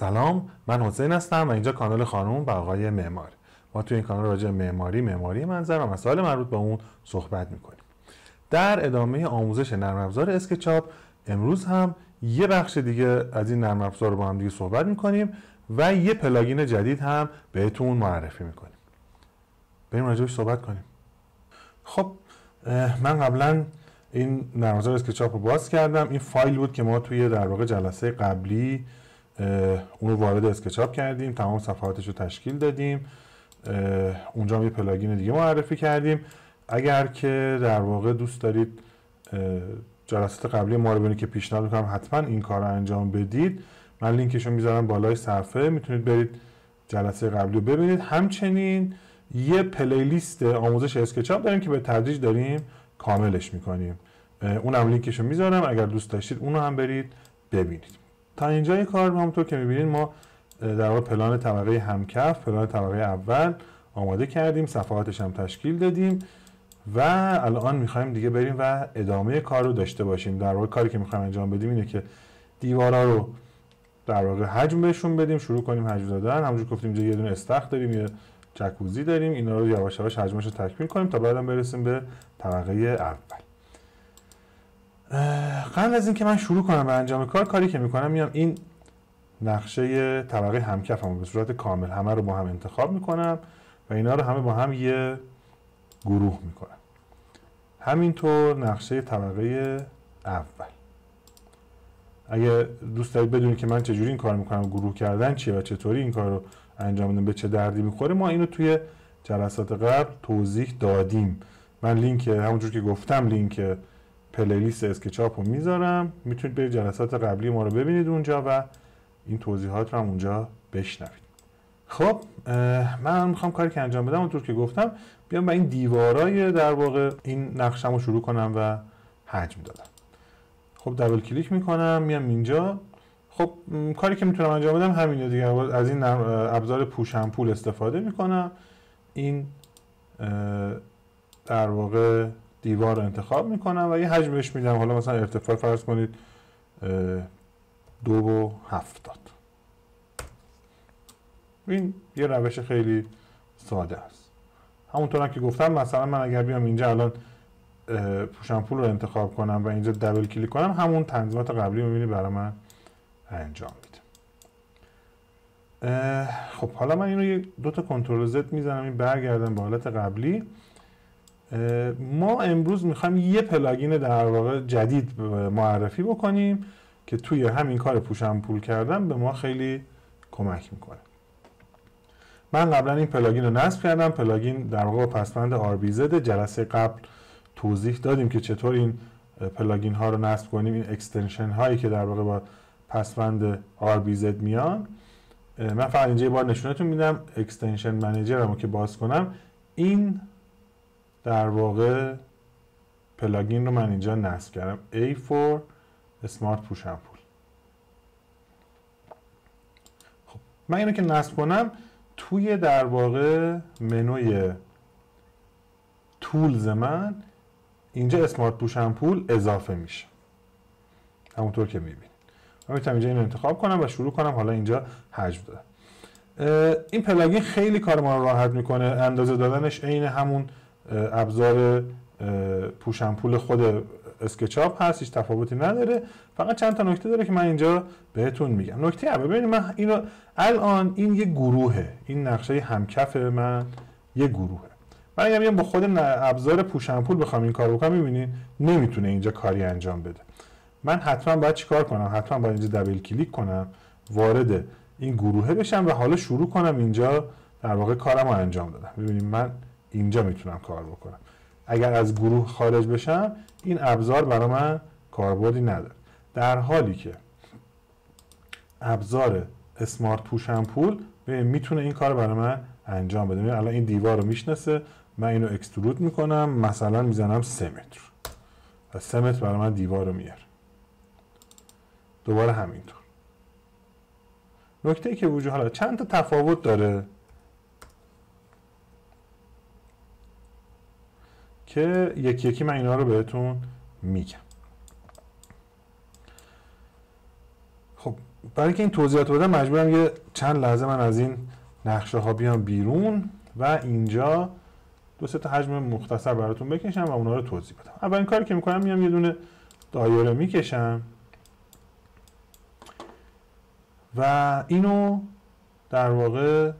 سلام، من حسین هستم و اینجا کانال خانم و آقای معمار. ما توی این کانال راجع به معماری منظر و مسائل مربوط به اون صحبت میکنیم. در ادامه آموزش نرم افزار اسکچاپ امروز هم یه بخش دیگه از این نرم افزار رو با هم دیگه صحبت میکنیم و یه پلاگین جدید هم بهتون معرفی میکنیم. بریم راجعش صحبت کنیم. خب من قبلا این نرم افزار اسکچاپ رو باز کردم. این فایل بود که ما توی در واقع جلسه قبلی اون رو وارد اسکچاپ کردیم، تمام صفحاتش رو تشکیل دادیم، اونجا هم یه پلاگین دیگه معرفی کردیم. اگر که در واقع دوست دارید جلسات قبلی ما رو ببینید که پیشنهاد میکنم حتما این کار رو انجام بدید، من لینکش رو میذارم بالای صفحه، میتونید برید جلسه قبلی رو ببینید. همچنین یه پلیلیست آموزش اسکچاپ داریم که به تدریج داریم کاملش میکنیم، اونم لینکش رو میذارم، اگر دوست داشتید اونو هم برید ببینید. تا اینجای کار همونطور که میبینید ما در واقع پلان طبقه همکف، پلان طبقه اول آماده کردیم، صفحاتش هم تشکیل دادیم و الان میخوایم دیگه بریم و ادامه کار رو داشته باشیم. در واقع کاری که میخوایم انجام بدیم اینه که دیوارا رو در واقع حجم بهشون بدیم، شروع کنیم حجم دادن. همونجور گفتیم اینجا یه دونه استخر داریم، یه جکوزی داریم، اینا رو یواش یواش حجمش رو تکمیل کنیم تا بعدم برسیم به طبقه اول. قبل از اینکه من شروع کنم به انجام کاری که میکنم میام این نقشه طبقه همکفمو به صورت کامل همه رو با هم انتخاب میکنم و اینا رو همه با هم یه گروه میکنم. همینطور نقشه طبقه اول. اگه دوست دارید بدونید که من چجوری این کار میکنم، گروه کردن چیه و چطوری این کار رو انجام بدم، به چه دردی میخوره، ما اینو توی جلسات قبل توضیح دادیم. من لینک همونجور که گفتم لینک پلیلیست اسکچاپ رو میذارم، میتونید برید جلسات قبلی ما رو ببینید اونجا و این توضیحات رو هم اونجا بشنوید. خب من میخوام کاری که انجام بدم اونطور که گفتم بیام با این دیوارای در واقع این نقشم رو شروع کنم و حجم دادم. خب دبل کلیک میکنم، میام اینجا. خب کاری که میتونم انجام بدم همینه دیگه، از این ابزار پوش امپول استفاده میکنم، این در واقع دیوار رو انتخاب میکنم و یه حجم بهش میدم. حالا مثلا ارتفاع فرض کنید 2.70. این یه روش خیلی ساده است. همونطور که گفتم مثلا من اگر بیام اینجا الان پوش امپول رو انتخاب کنم و اینجا دبل کلیک کنم، همون تنظیمات قبلی میبینی برای من انجام میده. خب حالا من اینو دو تا کنترل زد میزنم، این برگردم به حالت قبلی. ما امروز میخوایم یه پلاگین در واقع جدید معرفی بکنیم که توی همین کار پوش امپول کردن به ما خیلی کمک میکنه. من قبلا این پلاگین رو نصب کردم. پلاگین در واقع با پسوند RBZ. جلسه قبل توضیح دادیم که چطور این پلاگین ها رو نصب کنیم، این اکستنشن هایی که در واقع با پسوند RBZ میان. من فقط اینجا یه بار نشونتون میدم. اکستنشن منیجرمو که باز کنم، این در واقع پلاگین رو من اینجا نصب کردم، A4 Smart Push Ampoule. خب من اینو که نصب کنم توی در واقع منوی تولز من اینجا اسمارت پوش امپول اضافه میشه، همونطور که میبینید. من میتونم اینجا اینو انتخاب کنم و شروع کنم حالا اینجا حجم دادم. این پلاگین خیلی کار ما رو راحت میکنه. اندازه دادنش عین همون ابزار پوش امپول خود اسکچاپ هست، هیچ تفاوتی نداره. فقط چند تا نکته داره که من اینجا بهتون میگم. نکته اول، ببینید من اینو الان این یه گروهه، این نقشه همکف من یه گروهه. من اگه بیام با خود ابزار پوش امپول بخوام این کارو بکنم، میبینید نمیتونه اینجا کاری انجام بده. من حتما باید چیکار کنم؟ حتما باید اینجا دبل کلیک کنم، وارد این گروهه بشم و حالا شروع کنم اینجا در واقع کارمو انجام دادم. ببینید من اینجا میتونم کار بکنم. اگر از گروه خارج بشم این ابزار برای من کاربردی نداره، در حالی که ابزار اسمارت پوش امپول میتونه این کار برای من انجام بده. الان این دیوار رو میشناسه، من اینو اکسترود میکنم، مثلا میزنم 3 متر و 3 متر برای من دیوار رو میاره. دوباره همینطور. نکته ای که وجود، حالا چند تا تفاوت داره که یکی یکی من اینا رو بهتون میگم. خب برای اینکه این توضیحات بدم مجبورم یه چند لحظه من از این نقشه ها بیام بیرون و اینجا دو سه تا حجم مختصر براتون بکشم و اونا رو توضیح بدم. اولین کاری که میکنم میام یه دونه دایره میکشم و اینو در واقع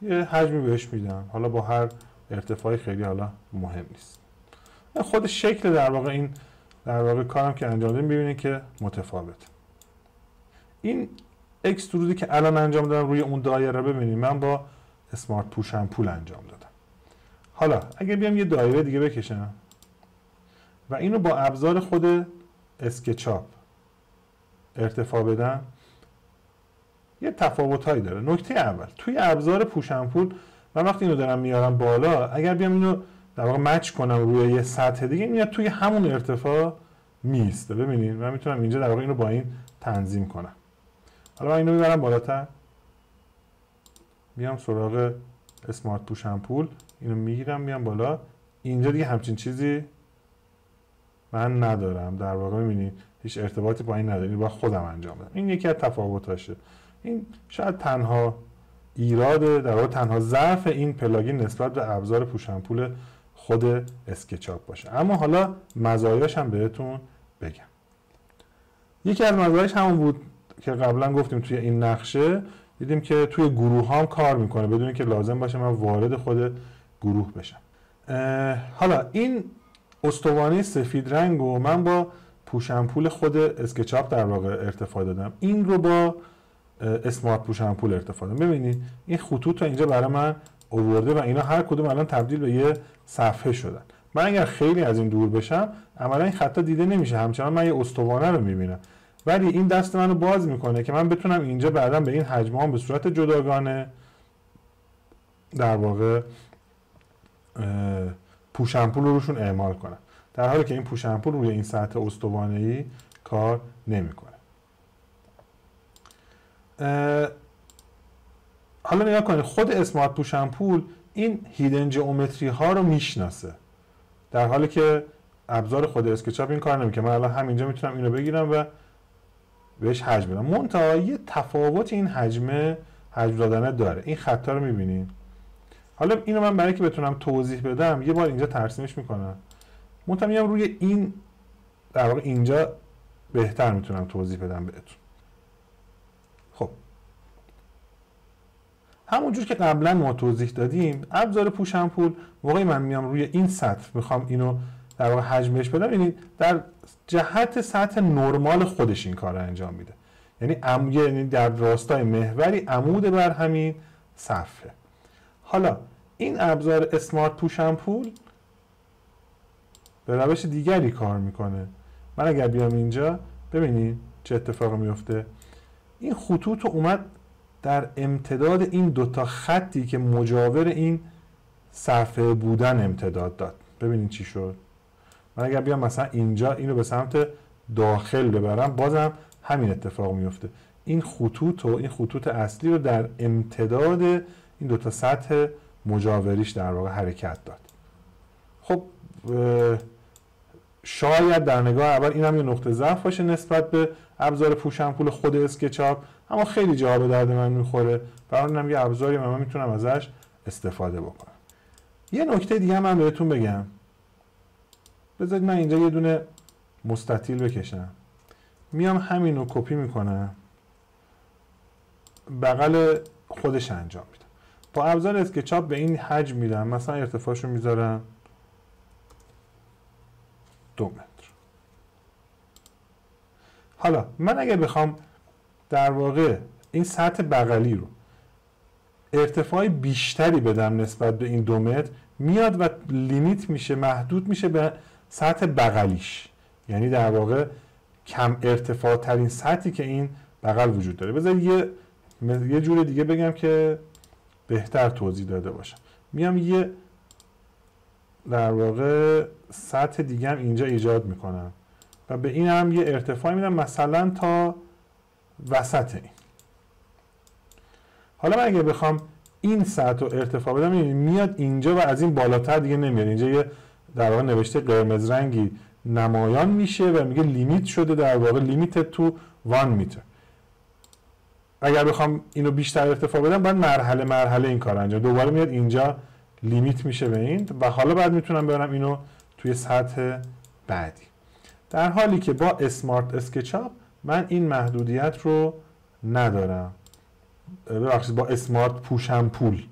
یه حجمی بهش میدم، حالا با هر ارتفاعی خیلی حالا مهم نیست. خود شکل در واقع این در واقع کارم که انجام دادم ببینید که متفاوته. این اکسترودی که الان انجام دادم روی اون دایره ببینید من با اسمارت پوش اند پول انجام دادم. حالا اگه بیام یه دایره دیگه بکشم و اینو با ابزار خود اسکچاپ ارتفاع بدم یه تفاوتایی داره. نکته اول توی ابزار پوش اند پول من وقتی اینو دارم میارم بالا، اگر بیام اینو در واقع مچ کنم روی یه سطح دیگه میاد توی همون ارتفاع میسته. ببینید من میتونم اینجا در واقع اینو با این تنظیم کنم. حالا من اینو میبرم بالاتر، میام سراغ اسمارت پوش اند پول، اینو میگیرم میام بالا، اینجا دیگه همچین چیزی من ندارم. در واقع میبینید هیچ ارتباطی با این نداره، باید خودم انجام بدم. این یکی از تفاوتاشه. این شاید تنها ایراد در واقع تنها ضعف این پلاگین نسبت به ابزار پوش اند پول خود اسکچاپ باشه. اما حالا مزایاش هم بهتون بگم. یکی از مزایاش همون بود که قبلا گفتیم توی این نقشه دیدیم که توی گروه هم کار میکنه بدون اینکه لازم باشه من وارد خود گروه بشم. حالا این استوانه سفید رنگو من با پوش اند پول خود اسکچاپ در واقع ارتفاع دادم، این رو با اسمارت پوش اند پول ارتفاع دادم. ببینید این خطوط تا اینجا برای من آورده و اینا هر کدوم الان تبدیل به یه صفحه شدن. من اگر خیلی از این دور بشم عملا این خطا دیده نمیشه، همچنان من یه استوانه رو میبینم، ولی این دست منو باز میکنه که من بتونم اینجا بعداً به این حجم‌ها به صورت جداگانه در واقع پوش اند پول رو روشون اعمال کنم، در حالی که این پوش اند پول روی این سطح استوانه‌ای کار نمیکنه. حالا نگاه کنید خود اسمارت پوش اند پول این هیدن جئومتری ها رو میشناسه، در حالی که ابزار خود اسکچاپ این کار نمیکنه. من الان همینجا میتونم اینو بگیرم و بهش حجم بدم، منتها یه تفاوت این حجم دادن داره. این خطا رو میبینید. حالا اینو من برای که بتونم توضیح بدم یه بار اینجا ترسیمش میکنم، منتها میام روی این در واقع اینجا بهتر میتونم توضیح بدم بهتون. خب همونجور که قبلا ما توضیح دادیم ابزار پوش اند پول موقعی من میام روی این سطح میخوام اینو در واقع حجمش بدم، یعنی در جهت سطح نرمال خودش این کار رو انجام میده، یعنی در راستای محوری عمود بر همین صفحه. حالا این ابزار اسمارت پوش اند پول به روش دیگری کار میکنه. من اگر بیام اینجا ببینید چه اتفاقی میفته. این خطوط اومد در امتداد این دوتا خطی که مجاور این صفحه بودن امتداد داد. ببینید چی شد. من اگر بیام مثلا اینجا اینو به سمت داخل ببرم بازم همین اتفاق میفته. این خطوط اصلی رو در امتداد این دوتا سطح مجاوریش در واقع حرکت داد. خب شاید در نگاه اول اینم یه نقطه ضعف باشه نسبت به ابزار پوش اند پول خود اسکچاپ، اما خیلی جاها به درد من میخوره. برای اینم یه ابزاری من میتونم ازش استفاده بکنم. یه نکته دیگه من بهتون بگم. بذارید من اینجا یه دونه مستطیل بکشم، میام همین رو کپی میکنم بغل خودش انجام میدم. با ابزار اسکچاپ به این حجم میدم، مثلا ارتفاعش رو میذارم 2 متر. حالا من اگه بخوام در واقع این سطح بغلی رو ارتفاع بیشتری بدم نسبت به این 2 متر، میاد و لیمیت میشه، محدود میشه به سطح بغلیش، یعنی در واقع کم ارتفاع ترین سطحی که این بغل وجود داره. بذارید یه جور دیگه بگم که بهتر توضیح داده باشم. میام یه در واقع سطح دیگه هم اینجا ایجاد میکنم و به این هم یه ارتفاع میدم مثلا تا وسط این. حالا من اگه بخوام این سطح رو ارتفاع بدم میاد اینجا و از این بالاتر دیگه نمیاد. اینجا یه در واقع نوشته قرمز رنگی نمایان میشه و میگه لیمیت شده، در واقع لیمیت تو 1 متر. اگر بخوام اینو بیشتر ارتفاع بدم باید مرحله مرحله این کار انجام. دوباره میاد اینجا لیمیت میشه به این و حالا بعد میتونم برم اینو توی سطح بعدی. در حالی که با اسمارت اسکچاپ من این محدودیت رو ندارم. ببخشید با اسمارت پوش اند پول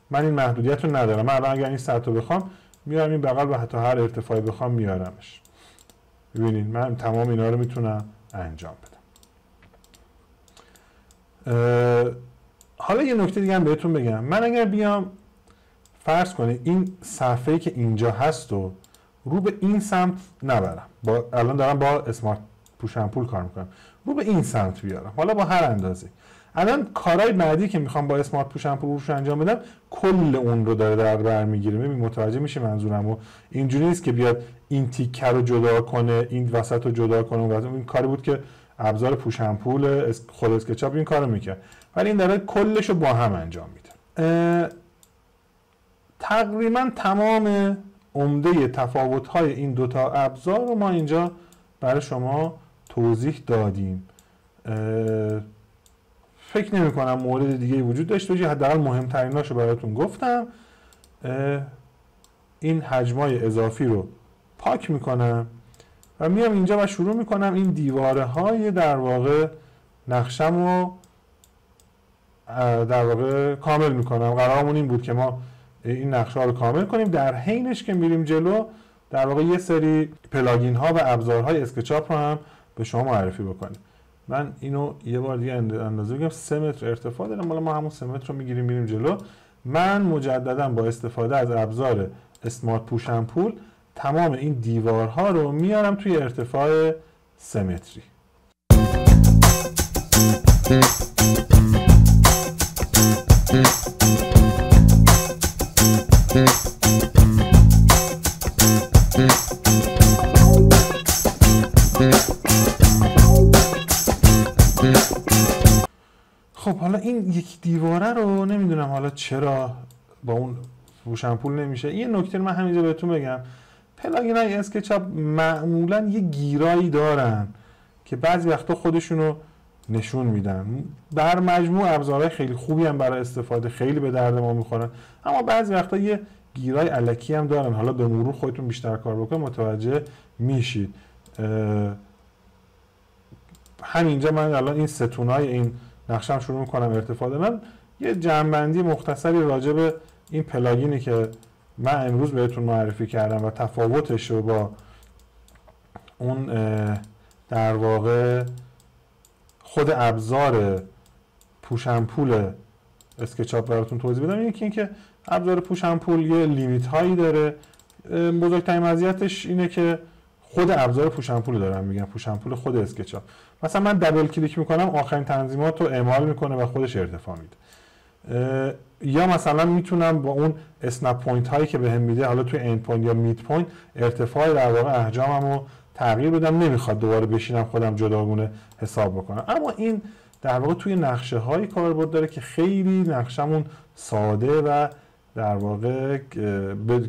من این محدودیت رو ندارم. من الان اگر این سطح رو بخوام میارم این بغل و حتی هر ارتفاعی بخوام میارمش. ببینید من تمام اینا رو میتونم انجام بدم. حالا یه نکته دیگه هم بهتون بگم. من اگر بیام فرض کنید این صفحه‌ای که اینجا هست و رو به این سمت نبرم، الان دارم با اسمارت پوش اند پول کار میکنم، رو به این سمت بیارم، حالا با هر اندازه. الان کارهای بعدی که میخوام با اسمارت پوش اند پول روش انجام بدم کل اون رو داره در بر میگیره. ببین متوجه میشی منظورمو؟ اینجوری نیست که بیاد این تیکه رو جدا کنه، این وسط رو جدا کنه. این کاری بود که ابزار پوش اند پول خود اسکچاپ این کارو میکرد، ولی این داره کلش رو با هم انجام میده. تقریبا تمام عمده تفاوت‌های این دوتا ابزار رو ما اینجا برای شما توضیح دادیم. فکر نمی کنم مورد دیگه وجود داشته باشه. حداقل مهمتریناشو براتون گفتم. این حجمای اضافی رو پاک میکنم و میام اینجا و شروع میکنم این دیواره های در واقع نقشم رو در واقع کامل میکنم. قرارمون این بود که ما این نقشه ها رو کامل کنیم، در حینش که میریم جلو در واقع یه سری پلاگین ها و ابزارهای اسکچاپ رو هم به شما معرفی بکنیم. من اینو یه بار دیگه اندازه بگم 3 متر ارتفاع دارم، حالا ما همون 3 متر رو میگیریم میریم جلو. من مجددا با استفاده از ابزار اسمارت پوش اند پول تمام این دیوارها رو میارم توی ارتفاع 3 متری. خب حالا این یک دیواره رو نمیدونم حالا چرا با اون پوش اند پول نمیشه. یه نکته من همینجا بهتون بگم، پلاگین های اسکچاپ معمولا یه گیرایی دارن که بعضی وقتا خودشونو نشون میدن. بر مجموع ابزارهای خیلی خوبی هم برای استفاده، خیلی به درد ما میخورن، اما بعضی وقتا یه گیرای الکی هم دارن. حالا به مرور خودتون بیشتر کار بکنید متوجه میشید. همینجا من الان این ستونای این نقشم شروع میکنم ارتفاع دادن. یه جمع‌بندی مختصری راجع به این پلاگینی که من امروز بهتون معرفی کردم و تفاوتش رو با اون در واقع خود ابزار پوش اند پول اسکچاپ براتون توضیح بدم. یکی این که ابزار پوش اند پول یه لیمیت هایی داره. بزرگترین مزیتش اینه که خود ابزار پوش اند پول دارم میگم، پوش اند پول خود اسکچاپ. مثلا من دبل کلیک میکنم آخرین تنظیمات رو اعمال میکنه و خودش ارتفاع میده. یا مثلا میتونم با اون اسنپ پوینت هایی که بهم میده، حالا توی اند پوینت یا مید پوینت، ارتفاع در واقع احجامم رو تغییر بدم. نمیخواد دوباره بشینم خودم جداگونه حساب بکنم. اما این در واقع توی نقشه های کاربرد داره که خیلی نقشمون ساده و در واقع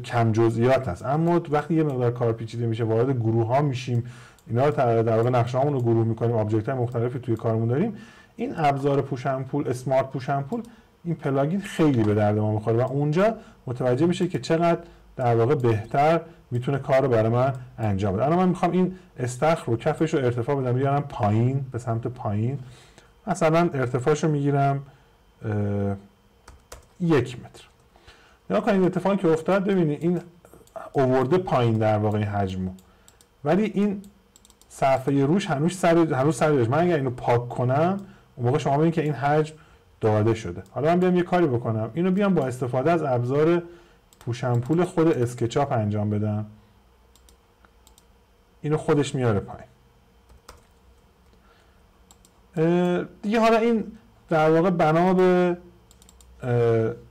کم جزئیات هست، اما وقتی یه مقدار کار پیچیده میشه وارد گروه ها میشیم، اینا رو در واقع نقشه هامون رو گروه میکنیم، آبجکت های مختلفی توی کارمون داریم، این ابزار پوش اند پول، اسمارت پوش اند پول، این پلاگین خیلی به درد ما میخوره و اونجا متوجه میشه که چقدر در واقع بهتر میتونه کار رو برای من انجام بده. الان من میخوام این استخر رو کفش رو ارتفاع بدم، بیارم پایین، به سمت پایین. مثلا ارتفاعش رو میگیرم 1 متر. نگاه کنید اتفاقی که افتاد، ببینید این آورده پایین در واقع این حجمو، ولی این صفحه روش هنوز سرش. من اگر اینو پاک کنم اون موقع شما ببینید که این حجم داده شده. حالا من بیام یه کاری بکنم، اینو بیام با استفاده از ابزار پوش اند پول خود اسکچاپ انجام بدم، اینو خودش میاره پایین دیگه. حالا این در واقع بنا به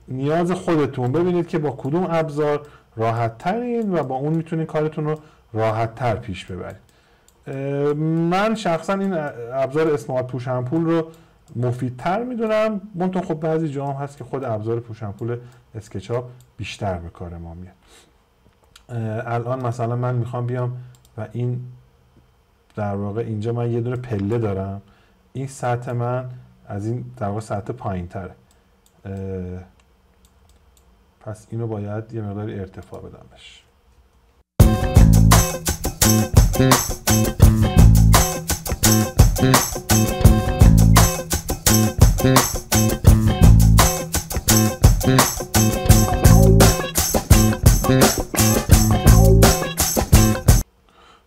نیاز خودتون، ببینید که با کدوم ابزار راحت ترین و با اون میتونید کارتون رو راحت تر پیش ببرید. من شخصا این ابزار اسمارت پوش اند پول رو مفیدتر میدونم، منتها خب بعضی جا هم هست که خود ابزار پوش اند پول اسکچاپ بیشتر به کار ما میاد. الان مثلا من میخوام بیام و این در واقع اینجا من یه دونه پله دارم، این سطح من از این در واقع سطح پایین تره. پس اینو باید یه مقدار ارتفاع بدم بهش.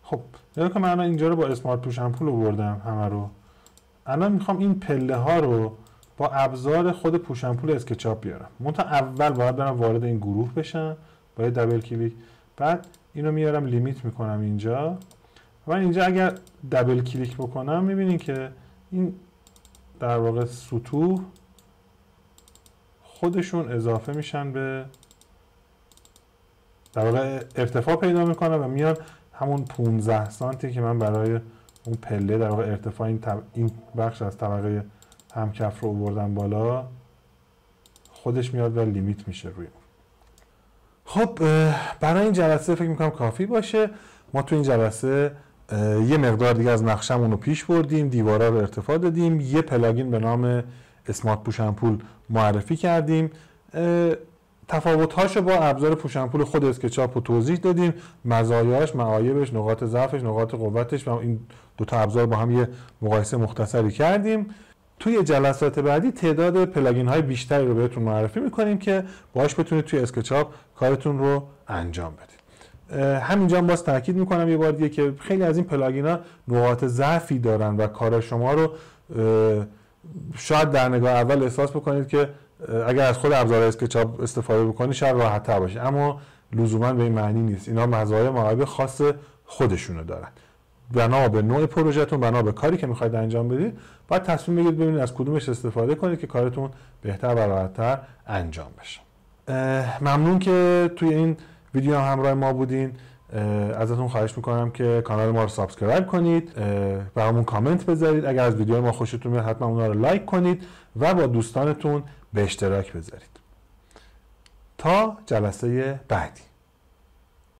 خب یاد که من اینجا رو با اسمارت پوش امپول آوردم همه رو. الان میخوام این پله ها رو با ابزار خود پوش امپول اسکچاپ بیارم. منتها اول باید برم وارد این گروه بشم با یه دبل کلیک، بعد اینو میارم لیمیت میکنم اینجا و اینجا اگر دبل کلیک بکنم میبینین که این در واقع سطوح خودشون اضافه میشن به در واقع ارتفاع پیدا میکنن و میان همون 15 سانتی که من برای اون پله در واقع ارتفاع این بخش از طبقه همکف رو آوردم بالا، خودش میاد و لیمیت میشه روی اون. خب برای این جلسه فکر میکنم کافی باشه. ما تو این جلسه یه مقدار دیگه از نقشمون رو پیش بردیم، دیوارا رو ارتفاع دادیم، یه پلاگین به نام اسمارت پوش امپول معرفی کردیم، تفاوت‌هاشو با ابزار پوش امپول خود اسکچاپ رو توضیح دادیم، مزایاش، معایبش، نقاط ضعفش، نقاط قوتش و این دو تا ابزار با هم یه مقایسه مختصری کردیم. توی جلسات بعدی تعداد پلاگین های بیشتری رو بهتون معرفی میکنیم که باهاش بتونید توی اسکچاپ کارتون رو انجام بدید. همینجا باز تاکید میکنم یه بار دیگه که خیلی از این پلاگین ها نقاط ضعفی دارن و کار شما رو شاید در نگاه اول احساس بکنید که اگر از خود ابزار اسکچاپ استفاده بکنید شاید راحت‌تر باشه، اما لزوما به این معنی نیست. اینا مزایا معایب خاص خودشونو دارن. بنا به نوع پروژهتون، بنا به کاری که میخواید انجام بدید، باید تصمیم بگیرید ببینید از کدومش استفاده کنید که کارتون بهتر و راحت‌تر انجام بشه. ممنون که توی این ویدیو همراه ما بودین. ازتون خواهش میکنم که کانال ما رو سابسکرایب کنید، برامون کامنت بذارید، اگر از ویدیو ما خوشتون میاد حتما اونها رو لایک کنید و با دوستانتون به اشتراک بذارید. تا جلسه بعدی.